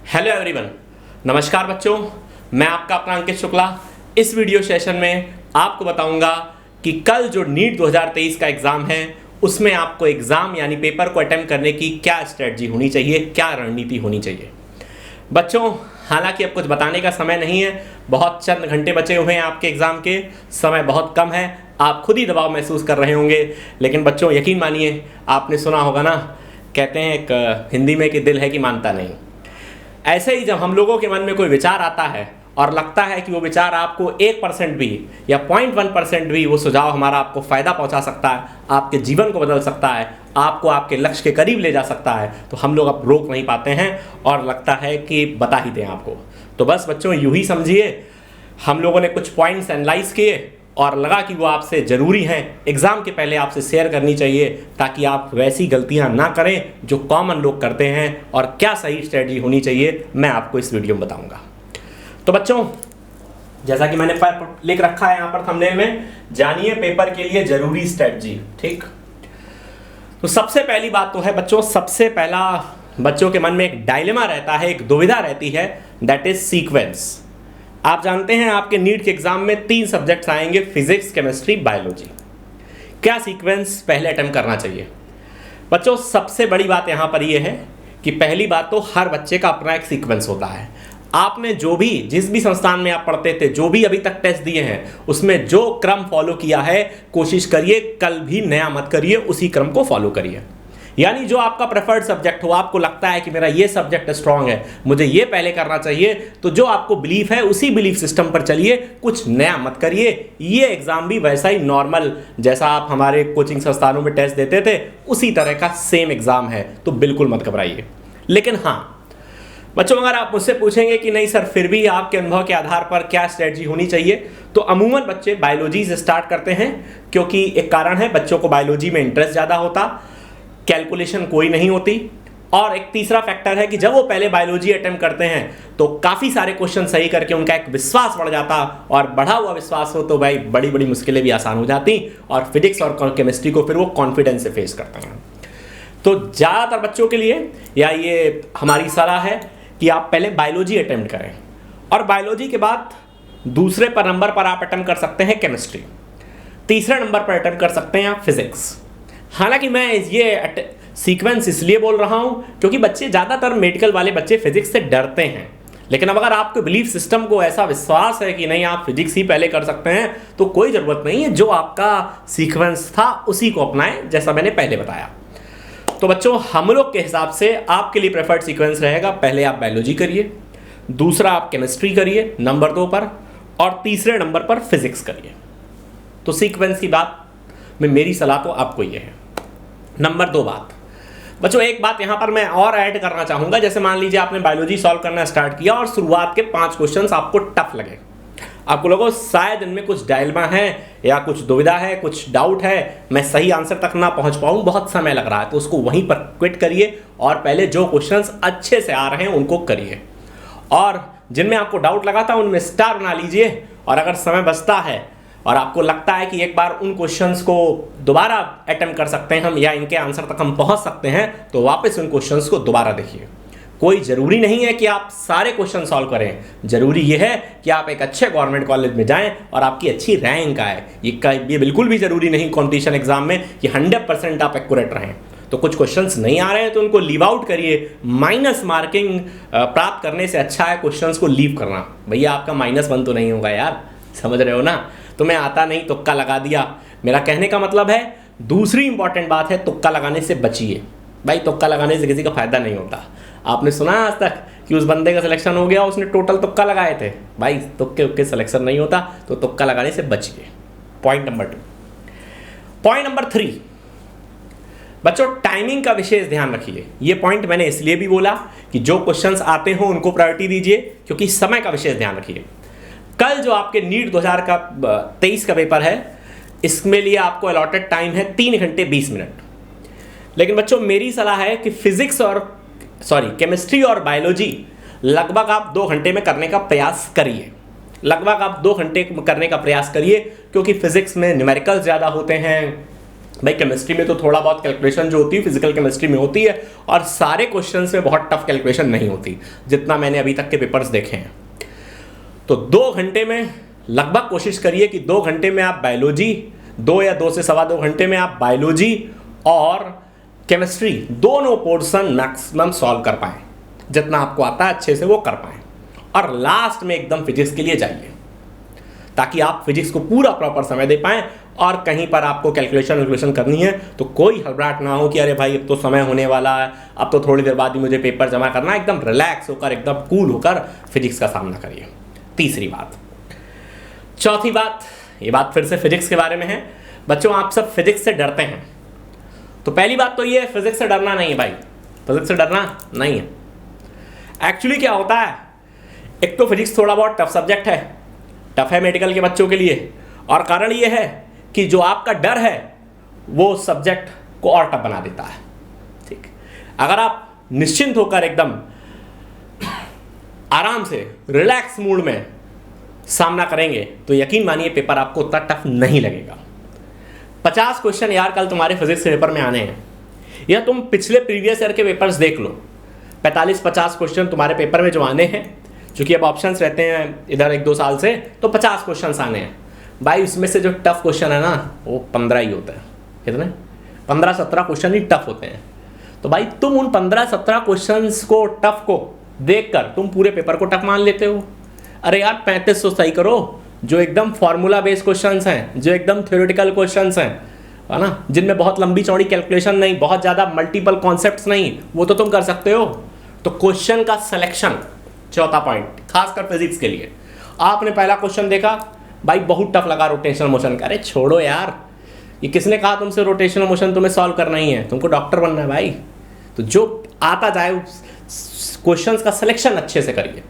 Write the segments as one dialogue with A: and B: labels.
A: Hello everyone, नमस्कार बच्चों। मैं आपका अपना अंकित शुक्ला। इस वीडियो सेशन में आपको बताऊंगा कि कल जो नीट 2023 का एग्ज़ाम है उसमें आपको एग्ज़ाम यानी पेपर को अटेम्प्ट करने की क्या स्ट्रेटजी होनी चाहिए, क्या रणनीति होनी चाहिए। बच्चों, हालांकि अब कुछ बताने का समय नहीं है, बहुत चंद घंटे बचे हुए हैं आपके एग्ज़ाम के, समय बहुत कम है, आप खुद ही दबाव महसूस कर रहे होंगे। लेकिन बच्चों यकीन मानिए, आपने सुना होगा ना, कहते हैं एक हिंदी में कि दिल है कि मानता नहीं। ऐसे ही जब हम लोगों के मन में कोई विचार आता है और लगता है कि वो विचार आपको 1% भी या 0.1% भी वो सुझाव हमारा आपको फ़ायदा पहुंचा सकता है, आपके जीवन को बदल सकता है, आपको आपके लक्ष्य के करीब ले जा सकता है, तो हम लोग अब रोक नहीं पाते हैं और लगता है कि बता ही दें आपको। तो बस बच्चों यूँ ही समझिए, हम लोगों ने कुछ पॉइंट्स एनालाइज किए और लगा कि वो आपसे ज़रूरी हैं, एग्ज़ाम के पहले आपसे शेयर करनी चाहिए, ताकि आप वैसी गलतियां ना करें जो कॉमन लोग करते हैं। और क्या सही स्ट्रेटजी होनी चाहिए मैं आपको इस वीडियो में बताऊंगा। तो बच्चों, जैसा कि मैंने लिख रखा है यहाँ पर थंबनेल में, जानिए पेपर के लिए ज़रूरी स्ट्रेटजी। ठीक, तो सबसे पहली बात तो है बच्चों, सबसे पहला बच्चों के मन में एक डायलेमा रहता है, एक दुविधा रहती है, दैट इज सीक्वेंस। आप जानते हैं आपके नीट के एग्जाम में 3 सब्जेक्ट्स आएंगे, फिजिक्स, केमिस्ट्री, बायोलॉजी। क्या सीक्वेंस पहले अटेम्प्ट करना चाहिए? बच्चों सबसे बड़ी बात यहाँ पर यह है कि पहली बात तो हर बच्चे का अपना एक सीक्वेंस होता है। आपने जिस भी संस्थान में आप पढ़ते थे, जो भी अभी तक टेस्ट दिए हैं, उसमें जो क्रम फॉलो किया है, कोशिश करिए कल भी नया मत करिए, उसी क्रम को फॉलो करिए। यानी जो आपका प्रेफर्ड सब्जेक्ट हो, आपको लगता है कि मेरा ये सब्जेक्ट स्ट्रांग है, मुझे ये पहले करना चाहिए, तो जो आपको बिलीफ है उसी बिलीफ सिस्टम पर चलिए, कुछ नया मत करिए। ये एग्जाम भी वैसा ही नॉर्मल जैसा आप हमारे कोचिंग संस्थानों में टेस्ट देते थे, उसी तरह का सेम एग्जाम है, तो बिल्कुल मत घबराइए। लेकिन हाँ बच्चों, अगर आप मुझसे पूछेंगे कि नहीं सर फिर भी आपके अनुभव के आधार पर क्या स्ट्रेटजी होनी चाहिए, तो अमूमन बच्चे बायोलॉजी से स्टार्ट करते हैं, क्योंकि एक कारण है बच्चों को बायोलॉजी में इंटरेस्ट ज़्यादा होता, कैलकुलेशन कोई नहीं होती, और एक तीसरा फैक्टर है कि जब वो पहले बायोलॉजी अटेम्प्ट करते हैं तो काफ़ी सारे क्वेश्चन सही करके उनका एक विश्वास बढ़ जाता, और बढ़ा हुआ विश्वास हो तो भाई बड़ी बड़ी मुश्किलें भी आसान हो जाती, और फिजिक्स और केमिस्ट्री को फिर वो कॉन्फिडेंस से फेस करते हैं। तो ज़्यादातर बच्चों के लिए या ये हमारी सलाह है कि आप पहले बायोलॉजी अटेम्प्ट करें, और बायोलॉजी के बाद दूसरे नंबर पर आप अटेम्प्ट कर सकते हैं केमिस्ट्री, तीसरे नंबर पर अटेम्प्ट कर सकते हैं आप फिजिक्स। हालांकि मैं ये सीक्वेंस इसलिए बोल रहा हूं क्योंकि बच्चे ज़्यादातर मेडिकल वाले बच्चे फिजिक्स से डरते हैं। लेकिन अब अगर आपके बिलीफ सिस्टम को ऐसा विश्वास है कि नहीं आप फिजिक्स ही पहले कर सकते हैं, तो कोई ज़रूरत नहीं है, जो आपका सीक्वेंस था उसी को अपनाएं, जैसा मैंने पहले बताया। तो बच्चों हम लोग के हिसाब से आपके लिए प्रेफर्ड सीक्वेंस रहेगा, पहले आप बायोलॉजी करिए, दूसरा आप केमिस्ट्री करिए नंबर 2 पर, और तीसरे नंबर पर फिजिक्स करिए। तो सीक्वेंस की बात में मेरी सलाह तो आपको ये है। नंबर 2 बात बच्चों, एक बात यहाँ पर मैं और ऐड करना चाहूँगा। जैसे मान लीजिए आपने बायोलॉजी सॉल्व करना स्टार्ट किया और शुरुआत के 5 क्वेश्चंस आपको टफ लगे, आपको लोगों शायद इनमें कुछ डायलेमा है या कुछ दुविधा है, कुछ डाउट है, मैं सही आंसर तक ना पहुँच पाऊँ, बहुत समय लग रहा है, तो उसको वहीं पर क्विट करिए और पहले जो क्वेश्चंस अच्छे से आ रहे हैं उनको करिए, और जिनमें आपको डाउट लगा था उनमें स्टार बना लीजिए। और अगर समय बचता है और आपको लगता है कि एक बार उन क्वेश्चंस को दोबारा अटेम्प्ट कर सकते हैं हम, या इनके आंसर तक हम पहुंच सकते हैं, तो वापस उन क्वेश्चंस को दोबारा देखिए। कोई ज़रूरी नहीं है कि आप सारे क्वेश्चन सॉल्व करें, ज़रूरी यह है कि आप एक अच्छे गवर्नमेंट कॉलेज में जाएं और आपकी अच्छी रैंक आए। ये बिल्कुल भी ज़रूरी नहीं कॉम्पिटिशन एग्जाम में कि 100% आप एक्यूरेट रहें। तो कुछ क्वेश्चंस नहीं आ रहे हैं तो उनको लीव आउट करिए। माइनस मार्किंग प्राप्त करने से अच्छा है क्वेश्चंस को लीव करना। भैया आपका -1 तो नहीं होगा यार, समझ रहे हो ना? तुम्हें आता नहीं, तुक्का लगा दिया। मेरा कहने का मतलब है, दूसरी इंपॉर्टेंट बात है, तुक्का लगाने से बचिए। भाई तुक्का लगाने से किसी का फायदा नहीं होता। आपने सुना आज तक कि उस बंदे का सिलेक्शन हो गया, उसने टोटल तुक्का लगाए थे? भाई तुक्के सिलेक्शन नहीं होता, तो तुक्का लगाने से बचिए। Point number 2। पॉइंट नंबर 3 बच्चों, टाइमिंग का विशेष ध्यान रखिए। ये पॉइंट मैंने इसलिए भी बोला कि जो क्वेश्चंस आते हो उनको प्रायोरिटी दीजिए, क्योंकि समय का विशेष ध्यान रखिए। कल जो आपके नीट 2023 का पेपर है, इसमें लिए आपको अलॉटेड टाइम है 3 घंटे 20 मिनट। लेकिन बच्चों मेरी सलाह है कि केमिस्ट्री और बायोलॉजी लगभग आप 2 घंटे में करने का प्रयास करिए। लगभग आप 2 घंटे करने का प्रयास करिए, क्योंकि फिजिक्स में न्यूमेरिकल ज़्यादा होते हैं, भाई केमिस्ट्री में तो थोड़ा बहुत कैलकुलेशन जो होती है फिजिकल केमिस्ट्री में होती है, और सारे क्वेश्चंस में बहुत टफ कैलकुलेशन नहीं होती जितना मैंने अभी तक के पेपर्स देखे हैं। तो 2 घंटे में लगभग कोशिश करिए कि 2 घंटे में आप बायोलॉजी, 2 या 2 से सवा 2 घंटे में आप बायोलॉजी और केमिस्ट्री दोनों पोर्शन मैक्सिमम सॉल्व कर पाएँ, जितना आपको आता है अच्छे से वो कर पाएँ। और लास्ट में एकदम फिजिक्स के लिए जाइए ताकि आप फिजिक्स को पूरा प्रॉपर समय दे पाएँ, और कहीं पर आपको कैलकुलेशन करनी है तो कोई घबराहट ना हो कि अरे भाई अब तो समय होने वाला है, अब तो थोड़ी देर बाद ही मुझे पेपर जमा करना है। एकदम रिलैक्स होकर, एकदम कूल होकर फिजिक्स का सामना करिए। तीसरी बात। चौथी बात, ये बात फिर से फिजिक्स के बारे में है। बच्चों आप सब फिजिक्स से डरते हैं, तो पहली बात तो ये है फिजिक्स से डरना नहीं है भाई, फिजिक्स से डरना नहीं है। एक्चुअली क्या होता है, एक तो फिजिक्स थोड़ा बहुत टफ सब्जेक्ट है, टफ है मेडिकल के बच्चों के लिए, और कारण ये है कि जो आपका डर है वो सब्जेक्ट को और टफ बना देता है। ठीक, अगर आप निश्चिंत होकर एकदम आराम से रिलैक्स मूड में सामना करेंगे तो यकीन मानिए पेपर आपको उतना टफ नहीं लगेगा। 50 क्वेश्चन यार कल तुम्हारे फिजिक्स के पेपर में आने हैं, या तुम पिछले प्रीवियस ईयर के पेपर्स देख लो, 45-50 क्वेश्चन तुम्हारे पेपर में जो आने हैं, चूंकि अब ऑप्शंस रहते हैं इधर 1-2 साल से, तो 50 क्वेश्चन आने हैं भाई। उसमें से जो टफ क्वेश्चन है ना वो 15 ही होते हैं। कितने? 15-17 क्वेश्चन ही टफ होते हैं। तो भाई तुम उन 15-17 क्वेश्चंस को टफ को देखकर तुम पूरे पेपर को टफ मान लेते हो। अरे यार 3500 सही करो, जो एकदम फॉर्मूला बेस्ड क्वेश्चंस हैं, जो एकदम थ्योरेटिकल क्वेश्चंस हैं, है ना, जिनमें बहुत लंबी चौड़ी कैलकुलेशन नहीं, बहुत ज़्यादा मल्टीपल कॉन्सेप्ट्स नहीं, वो तो तुम कर सकते हो। तो क्वेश्चन का सिलेक्शन, चौथा पॉइंट, खासकर फिजिक्स के लिए। आपने पहला क्वेश्चन देखा भाई बहुत टफ लगा, रोटेशनल मोशन का। अरे छोड़ो यार, ये किसने कहा तुमसे रोटेशनल मोशन तुम्हें सॉल्व करना ही है, तुमको डॉक्टर बनना है भाई। तो जो आता जाए क्वेश्चंस का सिलेक्शन अच्छे से करिए,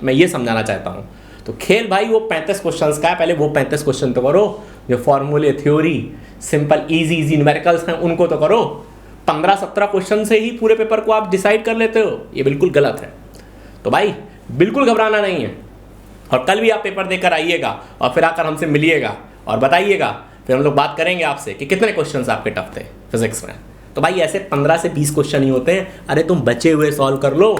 A: मैं ये समझाना चाहता हूँ। तो खेल भाई वो 35 क्वेश्चंस का है, पहले वो 35 क्वेश्चन तो करो, जो फॉर्मूले, थ्योरी, सिंपल इजी न्यूमेरिकल्स हैं उनको तो करो। 15-17 क्वेश्चन से ही पूरे पेपर को आप डिसाइड कर लेते हो, ये बिल्कुल गलत है। तो भाई बिल्कुल घबराना नहीं है, और कल भी आप पेपर देकर आइएगा और फिर आकर हमसे मिलिएगा और बताइएगा, फिर हम लोग बात करेंगे आपसे कि कितने क्वेश्चंस आपके टफ थे फिजिक्स में। तो भाई ऐसे 15 से 20 क्वेश्चन ही होते हैं। अरे तुम बचे हुए सॉल्व कर लो,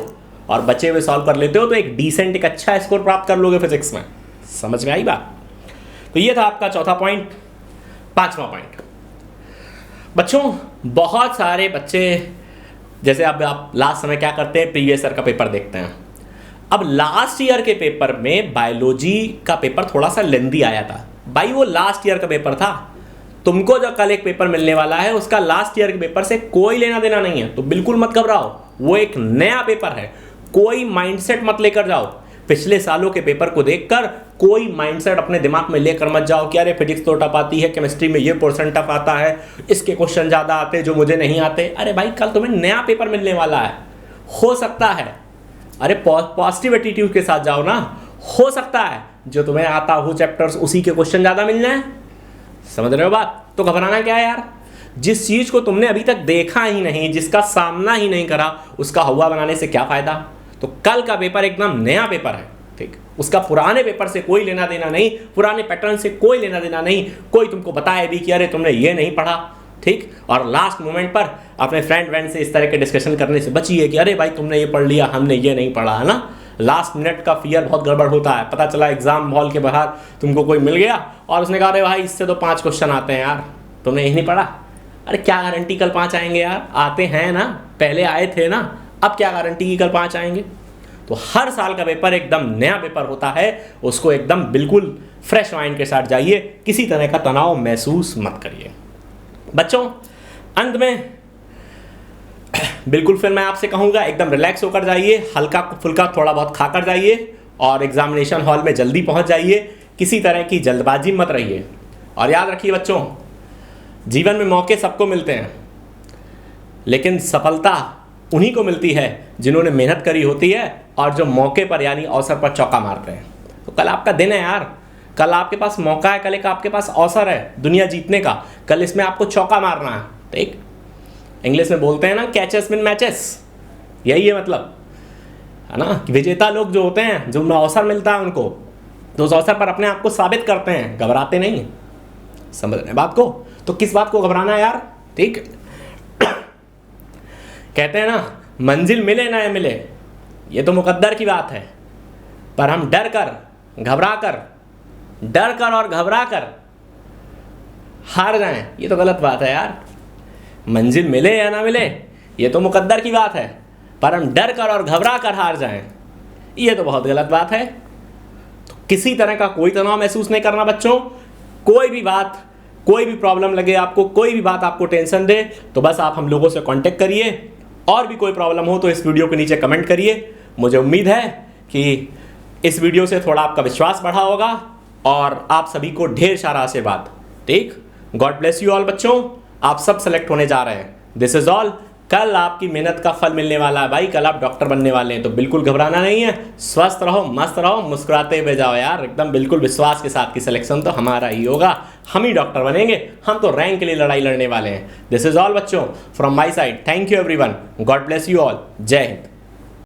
A: और बचे हुए सॉल्व कर लेते हो तो एक डिसेंट, एक अच्छा स्कोर प्राप्त कर लोगे फिजिक्स में। समझ में आई बात? तो ये था आपका चौथा पॉइंट। पांचवा पॉइंट, बच्चों बहुत सारे बच्चे जैसे अब आप लास्ट समय क्या करते हैं, प्रीवियस ईयर का पेपर देखते हैं। अब लास्ट ईयर के पेपर में बायोलॉजी का पेपर थोड़ा सा लेंदी आया था भाई, वो लास्ट ईयर का पेपर था। तुमको जो कल एक पेपर मिलने वाला है उसका लास्ट ईयर के पेपर से कोई लेना देना नहीं है, तो बिल्कुल मत घबराओ, वो एक नया पेपर है। कोई माइंडसेट मत लेकर जाओ पिछले सालों के पेपर को देखकर, कोई माइंडसेट अपने दिमाग में लेकर मत जाओ कि अरे फिजिक्स तो टफ आती है, केमिस्ट्री में ये पोर्शन टफ आता है, इसके क्वेश्चन ज़्यादा आते हैं जो मुझे नहीं आते। अरे भाई कल तुम्हें नया पेपर मिलने वाला है, हो सकता है, अरे पॉजिटिव एटीट्यूड के साथ जाओ ना, हो सकता है जो तुम्हें आता हो चैप्टर्स उसी के क्वेश्चन ज़्यादा मिल जाए। समझ रहे हो बात? तो घबराना क्या है यार, जिस चीज़ को तुमने अभी तक देखा ही नहीं, जिसका सामना ही नहीं करा, उसका हुआ बनाने से क्या फ़ायदा। तो कल का पेपर एकदम नया पेपर है, ठीक, उसका पुराने पेपर से कोई लेना देना नहीं, पुराने पैटर्न से कोई लेना देना नहीं। कोई तुमको बताए भी कि अरे तुमने ये नहीं पढ़ा, ठीक, और लास्ट मोमेंट पर अपने फ्रेंड से इस तरह के डिस्कशन करने से बचिए कि अरे भाई तुमने ये पढ़ लिया, हमने ये नहीं पढ़ा, है ना। लास्ट मिनट का फियर बहुत गड़बड़ होता है। पता चला एग्जाम हॉल के बाहर तुमको कोई मिल गया और उसने कहा अरे भाई इससे तो 5 क्वेश्चन आते हैं यार, तुमने यही नहीं पढ़ा। अरे क्या गारंटी कल 5 आएंगे यार, आते हैं ना, पहले आए थे ना, अब क्या गारंटी कि कल 5 आएंगे। तो हर साल का पेपर एकदम नया पेपर होता है, उसको एकदम बिल्कुल फ्रेश माइंड के साथ जाइए, किसी तरह का तनाव महसूस मत करिए। बच्चों अंत में बिल्कुल फिर मैं आपसे कहूँगा एकदम रिलैक्स होकर जाइए, हल्का फुल्का थोड़ा बहुत खाकर जाइए और एग्जामिनेशन हॉल में जल्दी पहुँच जाइए, किसी तरह की जल्दबाजी मत रहिए। और याद रखिए बच्चों, जीवन में मौके सबको मिलते हैं, लेकिन सफलता उन्हीं को मिलती है जिन्होंने मेहनत करी होती है और जो मौके पर यानी अवसर पर चौका मारते हैं। तो कल आपका दिन है यार, कल आपके पास मौका है, कल एक आपके पास अवसर है दुनिया जीतने का, कल इसमें आपको चौका मारना है, ठीक। इंग्लिश में बोलते हैं ना कैचेस विन मैचेस, यही है मतलब, है ना। विजेता लोग जो होते हैं, जो अवसर मिलता है उनको, तो उस अवसर पर अपने आप को साबित करते हैं, घबराते नहीं। समझ रहे हैं बात को? तो किस बात को घबराना है यार, ठीक। कहते हैं ना, मंजिल मिले ना मिले ये तो मुकद्दर की बात है, पर हम डर कर और घबरा कर हार जाएं ये तो गलत बात है यार। मंजिल मिले या ना मिले ये तो मुकद्दर की बात है, पर हम डर कर और घबरा कर हार जाएं ये तो बहुत गलत बात है। तो किसी तरह का कोई तनाव महसूस नहीं करना बच्चों। कोई भी बात, कोई भी प्रॉब्लम लगे आपको, कोई भी बात आपको टेंशन दे, तो बस आप हम लोगों से कांटेक्ट करिए। और भी कोई प्रॉब्लम हो तो इस वीडियो के नीचे कमेंट करिए। मुझे उम्मीद है कि इस वीडियो से थोड़ा आपका विश्वास बढ़ा होगा और आप सभी को ढेर सारा आशीर्वाद, ठीक। गॉड ब्लेस यू ऑल बच्चों, आप सब सेलेक्ट होने जा रहे हैं। This is all. कल आपकी मेहनत का फल मिलने वाला है भाई, कल आप डॉक्टर बनने वाले हैं, तो बिल्कुल घबराना नहीं है। स्वस्थ रहो, मस्त रहो, मुस्कुराते हुए जाओ यार, एकदम बिल्कुल विश्वास के साथ कि सिलेक्शन तो हमारा ही होगा, हम ही डॉक्टर बनेंगे, हम तो रैंक के लिए लड़ाई लड़ने वाले हैं। दिस इज ऑल बच्चों from my side. Thank you everyone, God bless you all, जय हिंद।